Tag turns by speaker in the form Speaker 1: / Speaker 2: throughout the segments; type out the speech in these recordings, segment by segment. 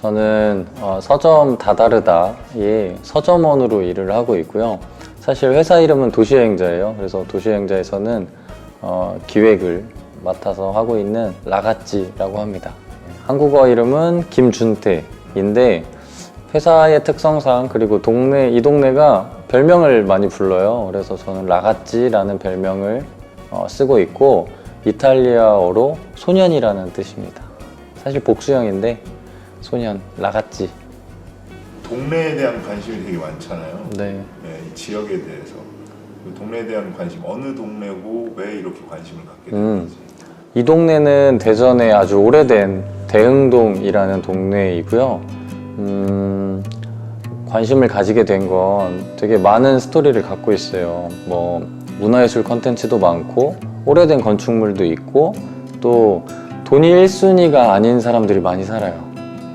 Speaker 1: 저는 서점 다다르다의 서점원으로 일을 하고 있고요. 사실 회사 이름은 도시여행자예요. 그래서 도시여행자에서는 기획을 맡아서 하고 있는 라가찌라고 합니다. 한국어 이름은 김준태인데 회사의 특성상 그리고 이 동네가 별명을 많이 불러요. 그래서 저는 라가찌라는 별명을 쓰고 있고 이탈리아어로 소년이라는 뜻입니다. 사실 복수형인데 소년, 라가찌.
Speaker 2: 동네에 대한 관심이 되게 많잖아요.
Speaker 1: 네.
Speaker 2: 이 지역에 대해서. 그 동네에 대한 관심, 어느 동네고 왜 이렇게 관심을 갖게 됐는지.
Speaker 1: 이 동네는 대전에 아주 오래된 대흥동이라는 동네이고요. 관심을 가지게 된 건 되게 많은 스토리를 갖고 있어요. 뭐 문화예술 컨텐츠도 많고 오래된 건축물도 있고 또 돈이 1순위가 아닌 사람들이 많이 살아요.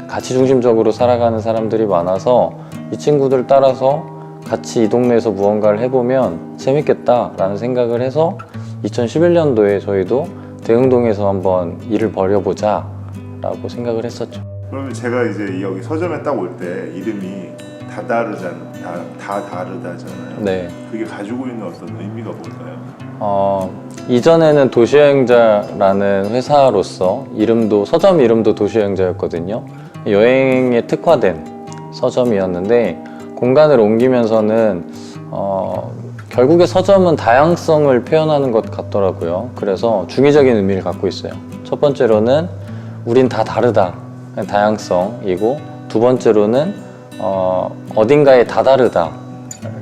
Speaker 1: 가치 중심적으로 살아가는 사람들이 많아서 이 친구들 따라서 같이 이 동네에서 무언가를 해보면 재밌겠다라는 생각을 해서 2011년도에 저희도 대흥동에서 한번 일을 벌여보자 라고 생각을 했었죠.
Speaker 2: 그러면 제가 이제 여기 서점에 딱 올 때 이름이 다 다르다잖아요.
Speaker 1: 네.
Speaker 2: 그게 가지고 있는 어떤 의미가 뭘까요?
Speaker 1: 이전에는 도시여행자라는 회사로서 서점 이름도 도시여행자였거든요. 여행에 특화된 서점이었는데 공간을 옮기면서는 결국에 서점은 다양성을 표현하는 것 같더라고요. 그래서 중의적인 의미를 갖고 있어요. 첫 번째로는 우린 다 다르다, 다양성이고, 두 번째로는 어딘가에 다 다르다,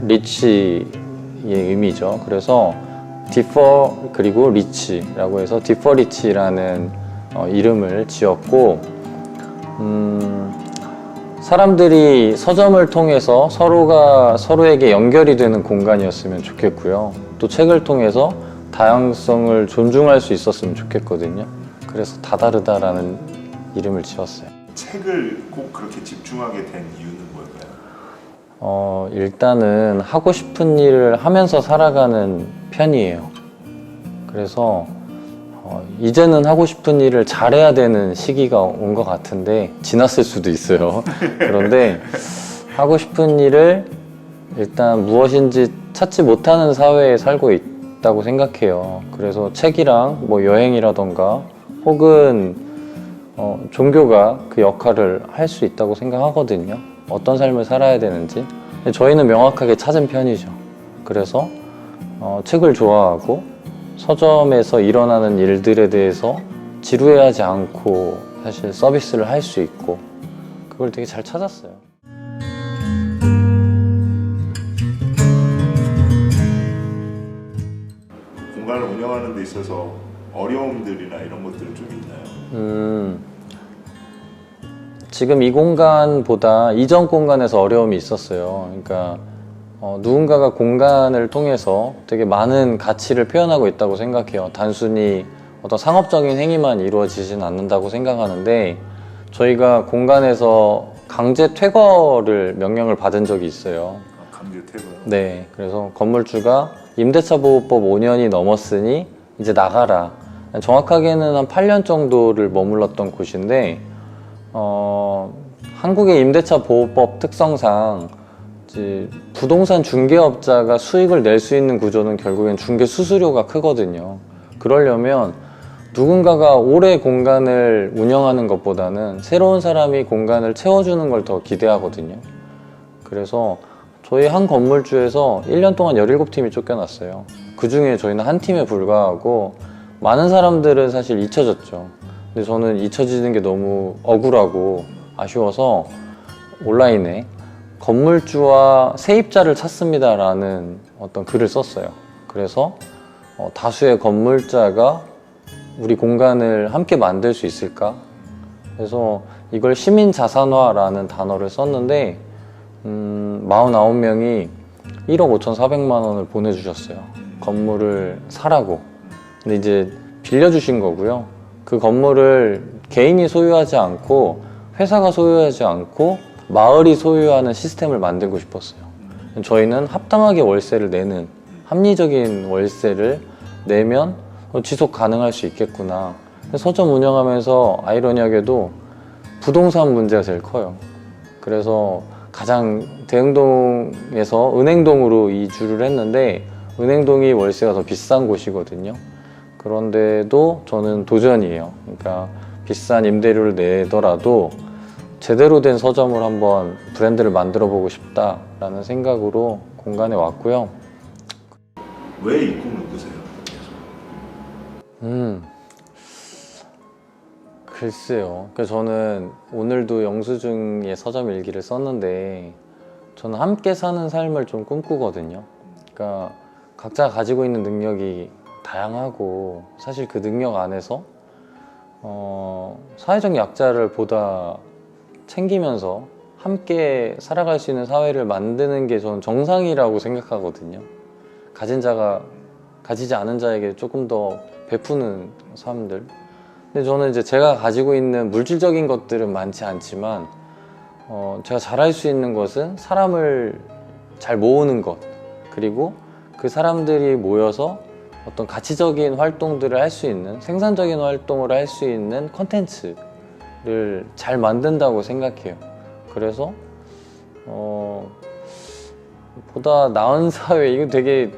Speaker 1: 리치의 의미죠. 그래서 differ 그리고 rich라고 해서 differrich라는 이름을 지었고, 사람들이 서점을 통해서 서로가 서로에게 연결이 되는 공간이었으면 좋겠고요. 또 책을 통해서 다양성을 존중할 수 있었으면 좋겠거든요. 그래서 다다르다라는 이름을 지었어요.
Speaker 2: 책을 꼭 그렇게 집중하게 된 이유는 뭘까요?
Speaker 1: 일단은 하고 싶은 일을 하면서 살아가는 편이에요. 그래서 이제는 하고 싶은 일을 잘해야 되는 시기가 온 것 같은데 지났을 수도 있어요. 그런데 하고 싶은 일을 일단 무엇인지 찾지 못하는 사회에 살고 있다고 생각해요. 그래서 책이랑 뭐 여행이라던가 혹은 종교가 그 역할을 할 수 있다고 생각하거든요. 어떤 삶을 살아야 되는지. 저희는 명확하게 찾은 편이죠. 그래서 책을 좋아하고 서점에서 일어나는 일들에 대해서 지루해하지 않고 사실 서비스를 할 수 있고 그걸 되게 잘 찾았어요.
Speaker 2: 공간을 운영하는 데 있어서 어려움들이나 이런 것들은 좀 있나요?
Speaker 1: 지금 이 공간보다 이전 공간에서 어려움이 있었어요. 그러니까 누군가가 공간을 통해서 되게 많은 가치를 표현하고 있다고 생각해요. 단순히 어떤 상업적인 행위만 이루어지진 않는다고 생각하는데 저희가 공간에서 강제 퇴거를 명령을 받은 적이 있어요.
Speaker 2: 강제 퇴거요?
Speaker 1: 네, 그래서 건물주가 임대차 보호법 5년이 넘었으니 이제 나가라. 정확하게는 한 8년 정도를 머물렀던 곳인데 한국의 임대차 보호법 특성상 이제 부동산 중개업자가 수익을 낼 수 있는 구조는 결국엔 중개 수수료가 크거든요. 그러려면 누군가가 오래 공간을 운영하는 것보다는 새로운 사람이 공간을 채워주는 걸 더 기대하거든요. 그래서 저희 한 건물주에서 1년 동안 17팀이 쫓겨났어요. 그 중에 저희는 한 팀에 불과하고 많은 사람들은 사실 잊혀졌죠. 근데 저는 잊혀지는 게 너무 억울하고 아쉬워서 온라인에 건물주와 세입자를 찾습니다 라는 어떤 글을 썼어요. 그래서 다수의 건물자가 우리 공간을 함께 만들 수 있을까? 그래서 이걸 시민자산화라는 단어를 썼는데 49명이 1억 5,400만 원을 보내주셨어요. 건물을 사라고. 근데 이제 빌려주신 거고요. 그 건물을 개인이 소유하지 않고 회사가 소유하지 않고 마을이 소유하는 시스템을 만들고 싶었어요. 저희는 합당하게 월세를 내는 합리적인 월세를 내면 지속 가능할 수 있겠구나. 서점 운영하면서 아이러니하게도 부동산 문제가 제일 커요. 그래서 가장 대흥동에서 은행동으로 이주를 했는데 은행동이 월세가 더 비싼 곳이거든요. 그런데도 저는 도전이에요. 그러니까 비싼 임대료를 내더라도 제대로 된 서점을 한번 브랜드를 만들어 보고 싶다라는 생각으로 공간에 왔고요.
Speaker 2: 왜 이 꿈을 꾸세요?
Speaker 1: 글쎄요. 그러니까 저는 오늘도 영수증에 서점 일기를 썼는데 저는 함께 사는 삶을 좀 꿈꾸거든요. 그러니까 각자 가지고 있는 능력이 다양하고 사실 그 능력 안에서 사회적 약자를 보다 챙기면서 함께 살아갈 수 있는 사회를 만드는 게 저는 정상이라고 생각하거든요. 가진 자가 가지지 않은 자에게 조금 더 베푸는 삶들. 근데 저는 이제 제가 가지고 있는 물질적인 것들은 많지 않지만 제가 잘할 수 있는 것은 사람을 잘 모으는 것, 그리고 그 사람들이 모여서 어떤 가치적인 활동들을 할 수 있는, 생산적인 활동을 할 수 있는 컨텐츠를 잘 만든다고 생각해요. 그래서 보다 나은 사회, 이거 되게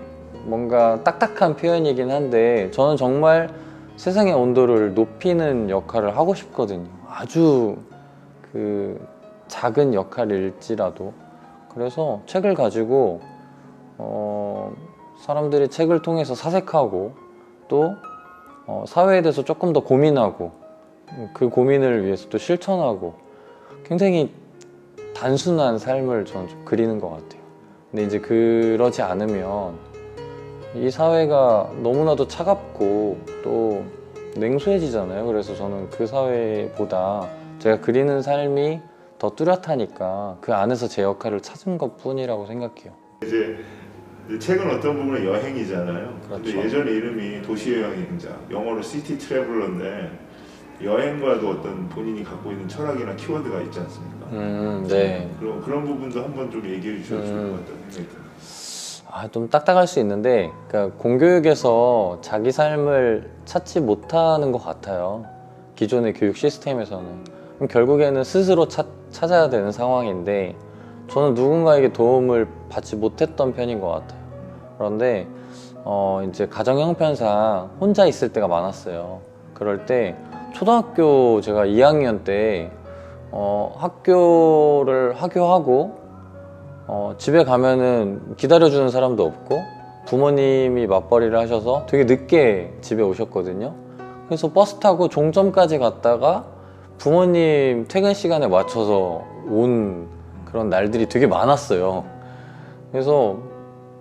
Speaker 1: 뭔가 딱딱한 표현이긴 한데 저는 정말 세상의 온도를 높이는 역할을 하고 싶거든요. 아주 그 작은 역할일지라도. 그래서 책을 가지고 사람들이 책을 통해서 사색하고 또 사회에 대해서 조금 더 고민하고 그 고민을 위해서 또 실천하고 굉장히 단순한 삶을 저는 좀 그리는 것 같아요. 근데 이제 그러지 않으면 이 사회가 너무나도 차갑고 또 냉소해지잖아요. 그래서 저는 그 사회보다 제가 그리는 삶이 더 뚜렷하니까 그 안에서 제 역할을 찾은 것 뿐이라고 생각해요.
Speaker 2: 이제 책은 어떤 부분은 여행이잖아요.
Speaker 1: 그렇죠.
Speaker 2: 근데 예전에 이름이 도시여행자, 영어로 시티 트래블러인데 여행과도 어떤 본인이 갖고 있는 철학이나 키워드가 있지 않습니까?
Speaker 1: 네.
Speaker 2: 그런 부분도 한번 좀 얘기해 주셔도 좋을 것 같다는 생각이 듭니다.
Speaker 1: 좀 딱딱할 수 있는데, 그러니까 공교육에서 자기 삶을 찾지 못하는 것 같아요. 기존의 교육 시스템에서는. 그럼 결국에는 스스로 찾아야 되는 상황인데, 저는 누군가에게 도움을 받지 못했던 편인 것 같아요. 그런데 이제 가정 형편상 혼자 있을 때가 많았어요. 그럴 때 초등학교 제가 2학년 때 학교를 하교하고 집에 가면은 기다려주는 사람도 없고 부모님이 맞벌이를 하셔서 되게 늦게 집에 오셨거든요. 그래서 버스 타고 종점까지 갔다가 부모님 퇴근 시간에 맞춰서 온 그런 날들이 되게 많았어요. 그래서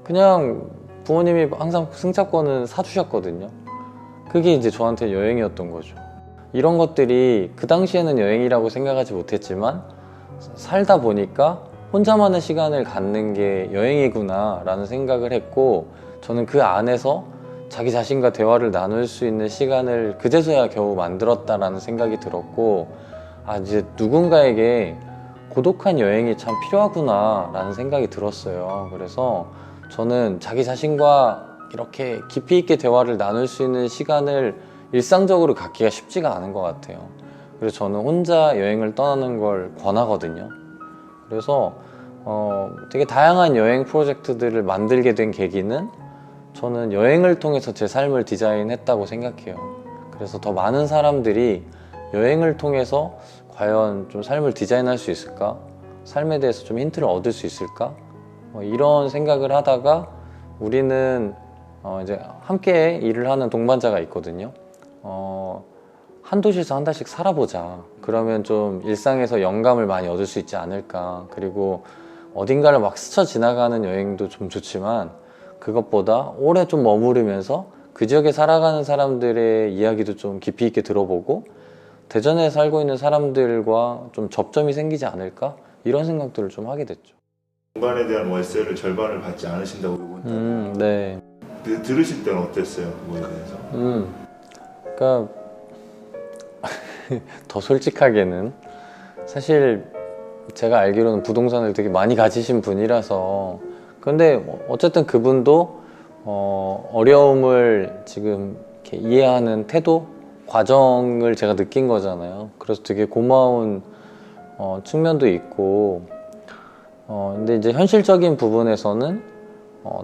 Speaker 1: 그냥 부모님이 항상 승차권은 사주셨거든요. 그게 이제 저한테 여행이었던 거죠. 이런 것들이 그 당시에는 여행이라고 생각하지 못했지만 살다 보니까 혼자만의 시간을 갖는 게 여행이구나 라는 생각을 했고, 저는 그 안에서 자기 자신과 대화를 나눌 수 있는 시간을 그제서야 겨우 만들었다라는 생각이 들었고, 이제 누군가에게 고독한 여행이 참 필요하구나 라는 생각이 들었어요. 그래서 저는 자기 자신과 이렇게 깊이 있게 대화를 나눌 수 있는 시간을 일상적으로 갖기가 쉽지가 않은 것 같아요. 그래서 저는 혼자 여행을 떠나는 걸 권하거든요. 그래서 되게 다양한 여행 프로젝트들을 만들게 된 계기는 저는 여행을 통해서 제 삶을 디자인했다고 생각해요. 그래서 더 많은 사람들이 여행을 통해서 과연 좀 삶을 디자인할 수 있을까? 삶에 대해서 좀 힌트를 얻을 수 있을까? 이런 생각을 하다가 우리는 이제 함께 일을 하는 동반자가 있거든요. 한 도시에서 한 달씩 살아보자. 그러면 좀 일상에서 영감을 많이 얻을 수 있지 않을까. 그리고 어딘가를 막 스쳐 지나가는 여행도 좀 좋지만 그것보다 오래 좀 머무르면서 그 지역에 살아가는 사람들의 이야기도 좀 깊이 있게 들어보고 대전에 살고 있는 사람들과 좀 접점이 생기지 않을까? 이런 생각들을 좀 하게 됐죠.
Speaker 2: 공간에 대한 월세를 절반을 받지 않으신다고 그러고
Speaker 1: 네.
Speaker 2: 들으실 때는 어땠어요? 그거에 대해서?
Speaker 1: 그러니까 더 솔직하게는 사실 제가 알기로는 부동산을 되게 많이 가지신 분이라서, 근데 어쨌든 그분도 어려움을 지금 이렇게 이해하는 태도, 과정을 제가 느낀 거잖아요. 그래서 되게 고마운 측면도 있고, 근데 이제 현실적인 부분에서는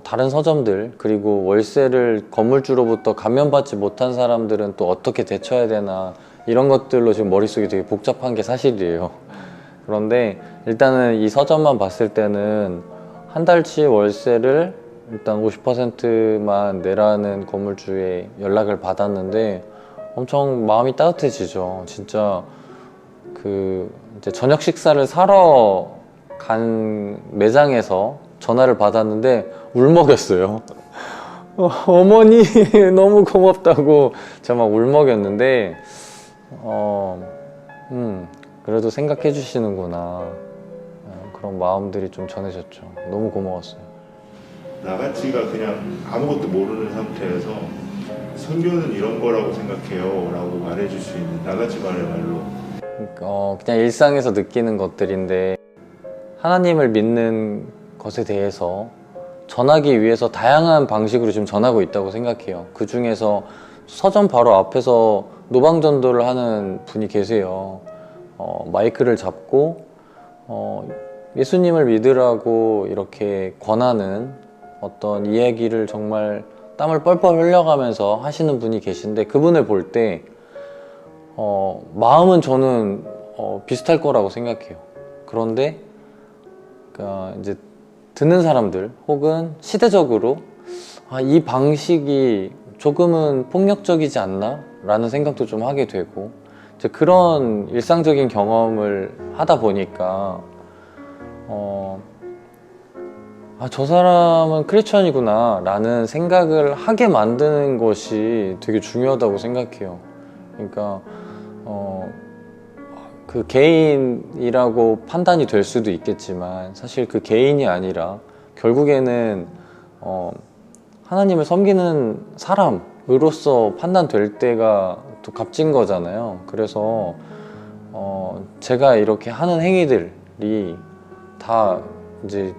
Speaker 1: 다른 서점들, 그리고 월세를 건물주로부터 감면받지 못한 사람들은 또 어떻게 대처해야 되나, 이런 것들로 지금 머릿속이 되게 복잡한 게 사실이에요. 그런데 일단은 이 서점만 봤을 때는 한 달치 월세를 일단 50%만 내라는 건물주의 연락을 받았는데 엄청 마음이 따뜻해지죠. 진짜 그 이제 저녁 식사를 사러 간 매장에서 전화를 받았는데 울먹였어요. 어머니 너무 고맙다고 제가 막 울먹였는데 그래도 생각해 주시는구나, 그런 마음들이 좀 전해졌죠. 너무 고마웠어요.
Speaker 2: 나같이가 그냥 아무것도 모르는 상태에서 선교는 이런 거라고 생각해요 라고 말해줄 수 있는 나같이 말의 말로
Speaker 1: 그냥 일상에서 느끼는 것들인데, 하나님을 믿는 것에 대해서 전하기 위해서 다양한 방식으로 지금 전하고 있다고 생각해요. 그 중에서 서점 바로 앞에서 노방전도를 하는 분이 계세요. 마이크를 잡고 예수님을 믿으라고 이렇게 권하는 어떤 이야기를 정말 땀을 뻘뻘 흘려가면서 하시는 분이 계신데, 그분을 볼 때 마음은 저는 비슷할 거라고 생각해요. 그런데 이제 듣는 사람들 혹은 시대적으로 이 방식이 조금은 폭력적이지 않나? 라는 생각도 좀 하게 되고, 이제 그런 일상적인 경험을 하다 보니까 저 사람은 크리스천이구나 라는 생각을 하게 만드는 것이 되게 중요하다고 생각해요. 그러니까 그 개인이라고 판단이 될 수도 있겠지만 사실 그 개인이 아니라 결국에는 하나님을 섬기는 사람으로서 판단될 때가 또 값진 거잖아요. 그래서 제가 이렇게 하는 행위들이 다 이제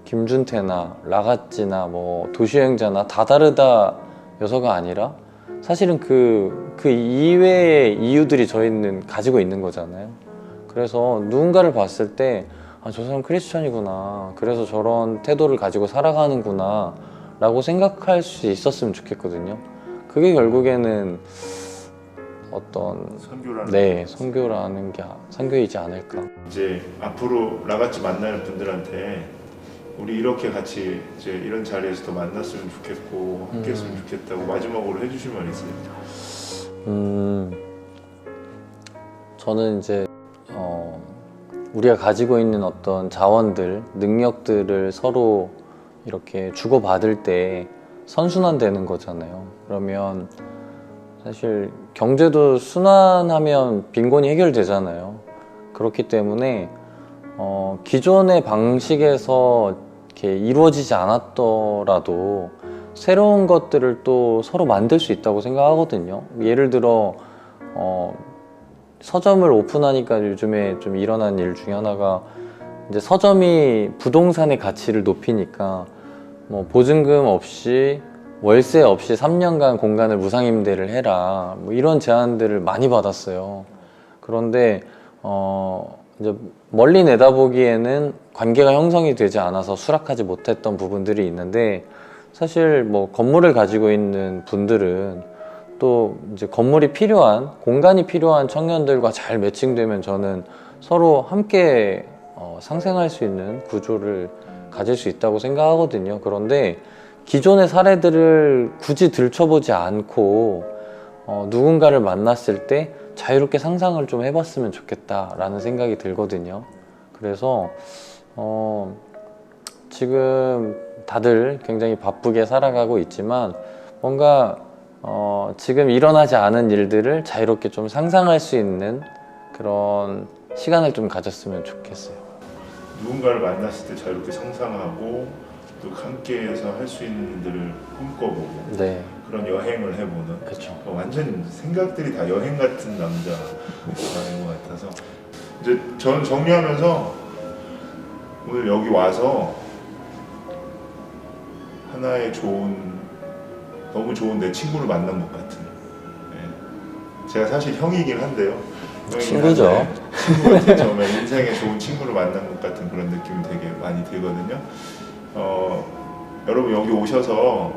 Speaker 1: 김준태나 라가찌나 뭐 도시여행자나 다 다르다 여서가 아니라 사실은 그 이외의 이유들이 저희는 가지고 있는 거잖아요. 그래서 누군가를 봤을 때 저 사람 크리스천이구나, 그래서 저런 태도를 가지고 살아가는구나 라고 생각할 수 있었으면 좋겠거든요. 그게 결국에는 어떤 선교라는 게 선교이지 않을까.
Speaker 2: 이제 앞으로 나같이 만나는 분들한테 우리 이렇게 같이 이제 이런 자리에서 더 만났으면 좋겠고 함께했으면 좋겠다고 마지막으로 해주실 말 있어요?
Speaker 1: 저는 이제 우리가 가지고 있는 어떤 자원들, 능력들을 서로 이렇게 주고받을 때 선순환되는 거잖아요. 그러면 사실 경제도 순환하면 빈곤이 해결되잖아요. 그렇기 때문에 기존의 방식에서 이렇게 이루어지지 않았더라도 새로운 것들을 또 서로 만들 수 있다고 생각하거든요. 예를 들어 서점을 오픈하니까 요즘에 좀 일어난 일 중에 하나가 이제 서점이 부동산의 가치를 높이니까 뭐 보증금 없이 월세 없이 3년간 공간을 무상임대를 해라, 뭐 이런 제안들을 많이 받았어요. 그런데 이제 멀리 내다보기에는 관계가 형성이 되지 않아서 수락하지 못했던 부분들이 있는데, 사실 뭐 건물을 가지고 있는 분들은 또 이제 건물이 필요한, 공간이 필요한 청년들과 잘 매칭되면 저는 서로 함께 상생할 수 있는 구조를 가질 수 있다고 생각하거든요. 그런데 기존의 사례들을 굳이 들춰보지 않고 누군가를 만났을 때 자유롭게 상상을 좀 해봤으면 좋겠다라는 생각이 들거든요. 그래서 지금 다들 굉장히 바쁘게 살아가고 있지만 뭔가 지금 일어나지 않은 일들을 자유롭게 좀 상상할 수 있는 그런 시간을 좀 가졌으면 좋겠어요.
Speaker 2: 누군가를 만났을 때 자유롭게 상상하고 또 함께해서 할 수 있는 일들을 꿈꿔보고
Speaker 1: 네.
Speaker 2: 그런 여행을 해보는.
Speaker 1: 그렇죠.
Speaker 2: 완전 생각들이 다 여행 같은 남자인 것 같아서 이제 저는 정리하면서 오늘 여기 와서 하나의 너무 좋은 내 친구를 만난 것 같은, 제가 사실 형이긴 한데요.
Speaker 1: 친구죠.
Speaker 2: 친구 같은 정말 인생에 좋은 친구를 만난 것 같은 그런 느낌이 되게 많이 들거든요. 여러분 여기 오셔서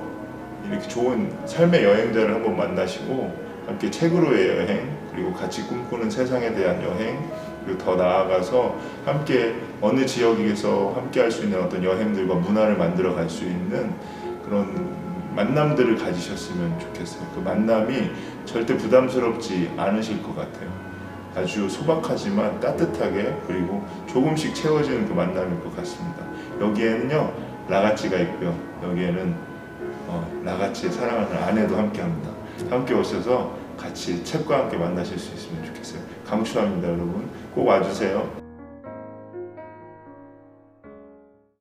Speaker 2: 이렇게 좋은 삶의 여행자를 한번 만나시고 함께 책으로의 여행, 그리고 같이 꿈꾸는 세상에 대한 여행, 그리고 더 나아가서 함께 어느 지역에서 함께 할 수 있는 어떤 여행들과 문화를 만들어 갈 수 있는 그런 만남들을 가지셨으면 좋겠어요. 그 만남이 절대 부담스럽지 않으실 것 같아요. 아주 소박하지만 따뜻하게, 그리고 조금씩 채워지는 그 만남일 것 같습니다. 여기에는요 라가찌가 있고요, 여기에는 라가찌의 사랑하는 아내도 함께 합니다. 함께 오셔서 같이 책과 함께 만나실 수 있으면 좋겠어요. 강추합니다. 여러분 꼭 와주세요.